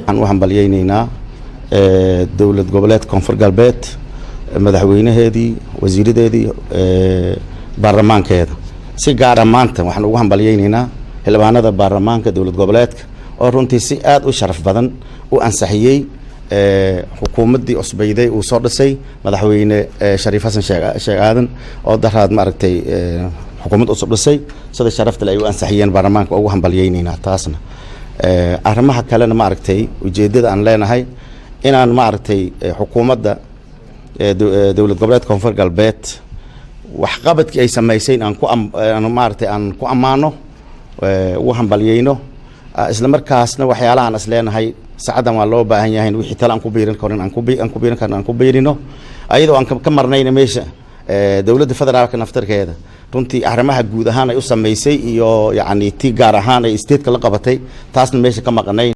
waxaan balyeynayna dawlad goboleed koonfur galbeed madaxweynaheedii wasiiradeedii baarlamaankeeda si gaar ah maanta waxaan ugu hambalyeynaa xildhibaanada baarlamaanka dawlad goboleedka oo runtii si aad u sharaf badan u ansaxiyay xukuumadii cusbayday uu soo dhisay madaxweyne Shariif Xasan Sheekh Aadan oo daraad maaragtay xukuumad cusub dhisay sida sharafta ay u ansaxiyeen baarlamaanka ugu hambalyeynaa taasna arrimaha kalena maaragtay ujeedada aan leenahay inaan maaragtay xukuumadda dawlad goboleedka koonfur galbeed wax qabadkii ay sameysay aan ku amaano u hambalyeyno isla markaasna waxyaalahan is leenahay saacadan waa loo baahan yahay wixii tala aan ku biirin karin aan ku biirino ayadoo aan ka marnayna meesha dawladda federaalka naftarkeeda runtii arrimaha guud ahaan ay u sameysay iyo yacni tii gaar ahaan ay state-ka la qabatay taasna meesha ka maqnay